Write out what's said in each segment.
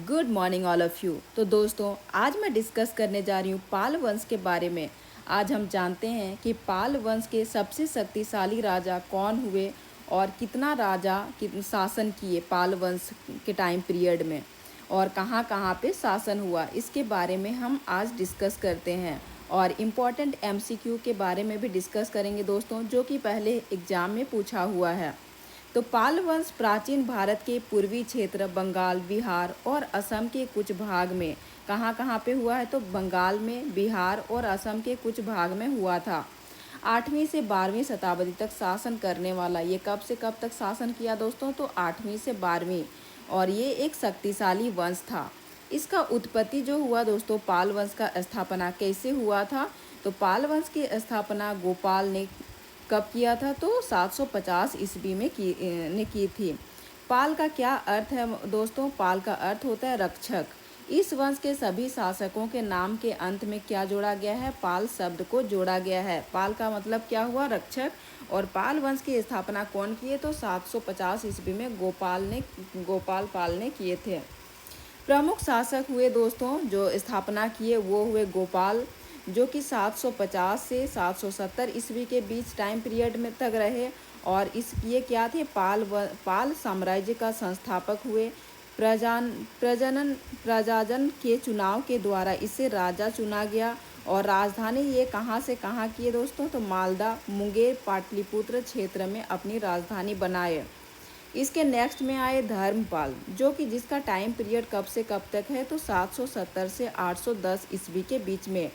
Good morning all of you. तो दोस्तों, आज मैं डिस्कस करने जा रही हूँ पाल वंश के बारे में। आज हम जानते हैं कि पाल वंश के सबसे शक्तिशाली राजा कौन हुए और कितना राजा शासन किए पाल वंश के टाइम पीरियड में, और कहाँ कहाँ पे शासन हुआ, इसके बारे में हम आज डिस्कस करते हैं। और इम्पॉर्टेंट एमसीक्यू के बारे में भी डिस्कस करेंगे दोस्तों, जो कि पहले एग्ज़ाम में पूछा हुआ है। तो पाल वंश प्राचीन भारत के पूर्वी क्षेत्र बंगाल, बिहार और असम के कुछ भाग में कहाँ पे हुआ है, तो बंगाल में, बिहार और असम के कुछ भाग में हुआ था। 8वीं से 12वीं शताब्दी तक शासन करने वाला ये कब से कब तक शासन किया दोस्तों, तो 8वीं से 12वीं। और ये एक शक्तिशाली वंश था। इसका उत्पत्ति जो हुआ दोस्तों, पाल वंश का स्थापना कैसे हुआ था, तो पाल वंश की स्थापना गोपाल ने कब किया था, तो 750 ईस्वी में की थी। पाल का क्या अर्थ है दोस्तों, पाल का अर्थ होता है रक्षक। इस वंश के सभी शासकों के नाम के अंत में क्या जोड़ा गया है, पाल शब्द को जोड़ा गया है। पाल का मतलब क्या हुआ, रक्षक। और पाल वंश की स्थापना कौन किए, तो 750 ईस्वी में गोपाल पाल ने किए थे। प्रमुख शासक हुए दोस्तों जो स्थापना किए, वो हुए गोपाल, जो कि 750 से 770 ईस्वी के बीच टाइम पीरियड में तक रहे। और ये क्या थे, पाल साम्राज्य का संस्थापक हुए। प्रजाजन के चुनाव के द्वारा इसे राजा चुना गया। और राजधानी ये कहाँ से कहाँ की है दोस्तों, तो मालदा, मुंगेर, पाटलिपुत्र क्षेत्र में अपनी राजधानी बनाए। इसके नेक्स्ट में आए धर्मपाल, जो कि जिसका टाइम पीरियड कब से कब तक है, तो 770 से 810 ईस्वी के बीच में।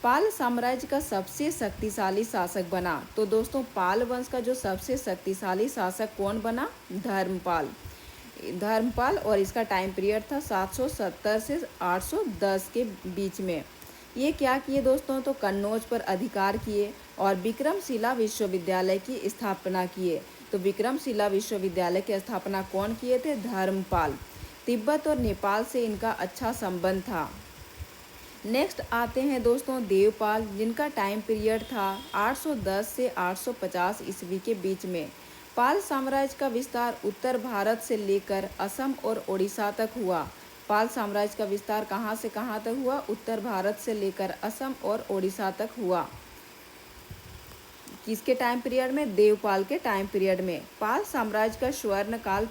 पाल साम्राज्य का सबसे शक्तिशाली शासक बना। तो दोस्तों, पाल वंश का जो सबसे शक्तिशाली शासक कौन बना, धर्मपाल। और इसका टाइम पीरियड था 770 से 810 के बीच में। ये क्या किए दोस्तों, तो कन्नौज पर अधिकार किए और विक्रमशिला विश्वविद्यालय की स्थापना किए। तो विक्रमशिला विश्वविद्यालय की स्थापना कौन किए थे, धर्मपाल। तिब्बत और नेपाल से इनका अच्छा संबंध था। नेक्स्ट आते हैं दोस्तों देवपाल, जिनका टाइम पीरियड था 810 से 850 ईस्वी के बीच में। पाल साम्राज्य का विस्तार उत्तर भारत से लेकर असम और ओडिशा तक हुआ। पाल साम्राज्य का विस्तार कहाँ से कहाँ तक हुआ, उत्तर भारत से लेकर असम और ओडिशा तक हुआ। किसके टाइम पीरियड में, देवपाल के टाइम पीरियड में। पाल साम्राज्य का स्वर्ण काल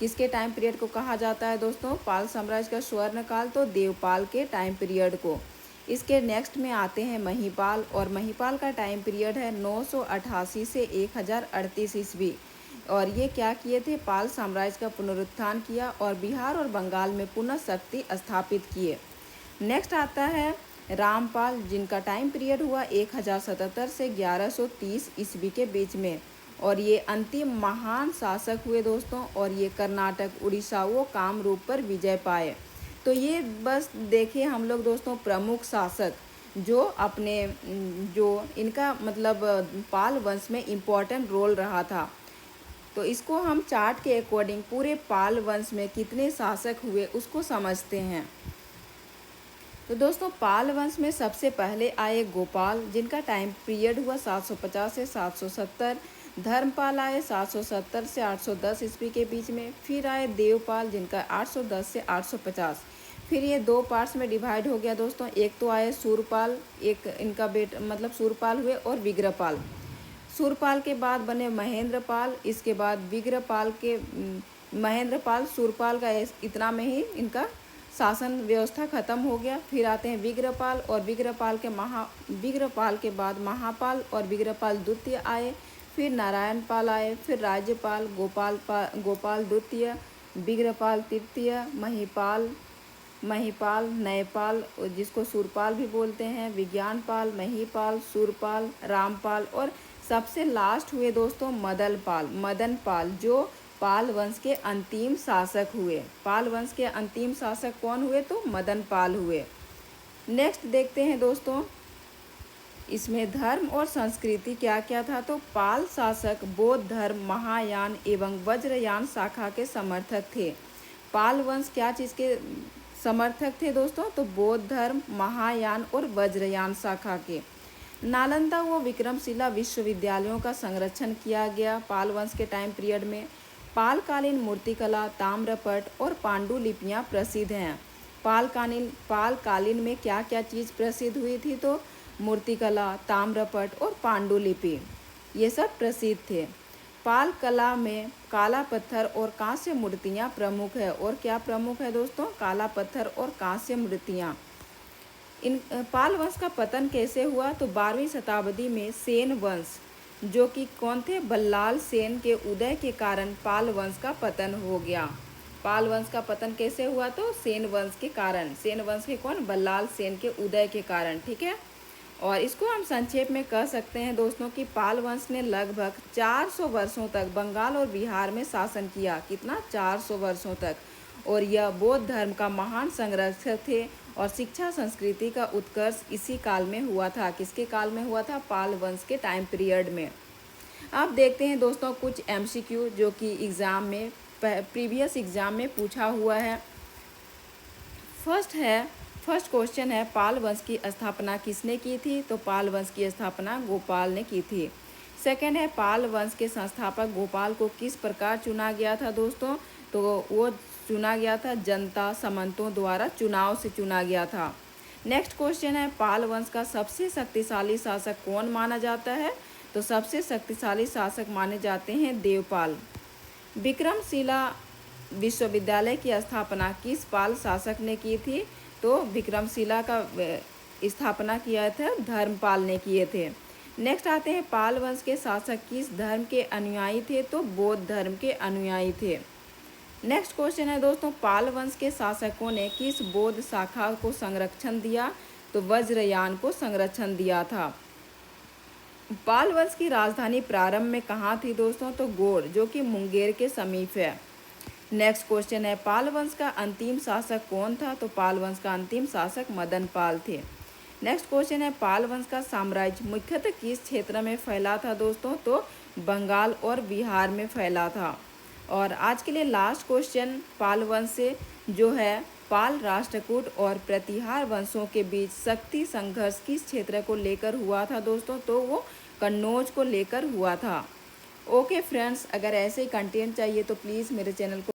किसके टाइम पीरियड को कहा जाता है दोस्तों, पाल साम्राज्य का स्वर्ण काल, तो देवपाल के टाइम पीरियड को। इसके नेक्स्ट में आते हैं महिपाल, और महिपाल का टाइम पीरियड है 988 से 1038 ईस्वी। और ये क्या किए थे, पाल साम्राज्य का पुनरुत्थान किया और बिहार और बंगाल में पुनः शक्ति स्थापित किए। नेक्स्ट आता है रामपाल, जिनका टाइम पीरियड हुआ 1077 से 1130 ईस्वी के बीच में। और ये अंतिम महान शासक हुए दोस्तों, और ये कर्नाटक, उड़ीसा व कामरूप पर विजय पाए। तो ये बस देखिए हम लोग दोस्तों प्रमुख शासक जो इनका मतलब पाल वंश में इम्पोर्टेंट रोल रहा था। तो इसको हम चार्ट के अकॉर्डिंग पूरे पाल वंश में कितने शासक हुए उसको समझते हैं। तो दोस्तों, पाल वंश में सबसे पहले आए गोपाल, जिनका टाइम पीरियड हुआ 750 से 770। धर्मपाल आए 770 से 810 ईस्वी के बीच में। फिर आए देवपाल, जिनका 810 से 850। फिर ये दो पार्ट्स में डिवाइड हो गया दोस्तों। एक तो आए सूरपाल, एक इनका मतलब सूरपाल हुए और विग्रहपाल। सूरपाल के बाद बने महेंद्रपाल, इसके बाद विग्रहपाल के महेंद्रपाल, सूरपाल का इतना में ही इनका शासन व्यवस्था खत्म हो गया। फिर आते हैं विग्रहपाल, और विग्रहपाल के बाद महापाल और विग्रहपाल द्वितीय आए। फिर नारायणपाल आए, फिर राज्यपाल, गोपाल द्वितीय, विग्रहपाल तृतीय, महिपाल, न्यायपाल, जिसको सूरपाल भी बोलते हैं, विज्ञानपाल, महिपाल, सूरपाल, रामपाल, और सबसे लास्ट हुए दोस्तों मदन पाल, जो पाल वंश के अंतिम शासक हुए। पाल वंश के अंतिम शासक कौन हुए, तो मदन पाल हुए। नेक्स्ट देखते हैं दोस्तों, इसमें धर्म और संस्कृति क्या क्या था। तो पाल शासक बौद्ध धर्म, महायान एवं वज्रयान शाखा के समर्थक थे। पाल वंश क्या चीज़ के समर्थक थे दोस्तों, तो बौद्ध धर्म, महायान और वज्रयान शाखा के। नालंदा व विक्रमशिला विश्वविद्यालयों का संरक्षण किया गया पाल वंश के टाइम पीरियड में। पालकालीन मूर्तिकला, ताम्रपट और पांडुलिपियाँ प्रसिद्ध हैं। पालकालीन में क्या क्या चीज़ प्रसिद्ध हुई थी? तो मूर्तिकला, ताम्रपट और पांडुलिपि, ये सब प्रसिद्ध थे। पाल कला में काला पत्थर और कांस्य मूर्तियाँ प्रमुख है। और क्या प्रमुख है दोस्तों? काला पत्थर और कांस्य मूर्तियाँ। इन पाल वंश का पतन कैसे हुआ? तो 12वीं शताब्दी में सेन वंश, जो कि कौन थे? बल्लाल सेन के उदय के कारण पाल वंश का पतन हो गया। पाल वंश का पतन कैसे हुआ? तो सेन वंश के कारण। सेन वंश के कौन? बल्लाल सेन के उदय के कारण। ठीक है। और इसको हम संक्षेप में कह सकते हैं दोस्तों कि पाल वंश ने लगभग 400 वर्षों तक बंगाल और बिहार में शासन किया। कितना? 400 वर्षों तक। और यह बौद्ध धर्म का महान संरक्षक थे और शिक्षा संस्कृति का उत्कर्ष इसी काल में हुआ था। किसके काल में हुआ था? पाल वंश के टाइम पीरियड में। अब देखते हैं दोस्तों कुछ MCQ जो कि एग्ज़ाम में, प्रीवियस एग्ज़ाम में पूछा हुआ है। फर्स्ट क्वेश्चन है, पाल वंश की स्थापना किसने की थी? तो पाल वंश की स्थापना गोपाल ने की थी। सेकंड है, पाल वंश के संस्थापक गोपाल को किस प्रकार चुना गया था दोस्तों? तो वो चुना गया था जनता सामंतों द्वारा चुनाव से चुना गया था। नेक्स्ट क्वेश्चन है, पाल वंश का सबसे शक्तिशाली शासक कौन माना जाता है? तो सबसे शक्तिशाली शासक माने जाते हैं देवपाल। विक्रमशिला विश्वविद्यालय की स्थापना किस पाल शासक ने की थी? तो विक्रमशिला का स्थापना किया था धर्मपाल ने किए थे। नेक्स्ट आते हैं, पाल वंश के शासक किस धर्म के अनुयायी थे? तो बौद्ध धर्म के अनुयायी थे। नेक्स्ट क्वेश्चन है दोस्तों, पाल वंश के शासकों ने किस बौद्ध शाखा को संरक्षण दिया? तो वज्रयान को संरक्षण दिया था। पाल वंश की राजधानी प्रारंभ में कहाँ थी दोस्तों? तो गौड़, जो कि मुंगेर के समीप है। नेक्स्ट क्वेश्चन है, पाल वंश का अंतिम शासक कौन था? तो पाल वंश का अंतिम शासक मदन पाल थे। नेक्स्ट क्वेश्चन है, पाल वंश का साम्राज्य मुख्यतः किस क्षेत्र में फैला था दोस्तों? तो बंगाल और बिहार में फैला था। और आज के लिए लास्ट क्वेश्चन, पाल वंश से जो है पाल, राष्ट्रकूट और प्रतिहार वंशों के बीच शक्ति संघर्ष किस क्षेत्र को लेकर हुआ था दोस्तों? तो वो कन्नौज को लेकर हुआ था। ओके फ्रेंड्स, अगर ऐसे ही कंटेंट चाहिए तो प्लीज़ मेरे चैनल को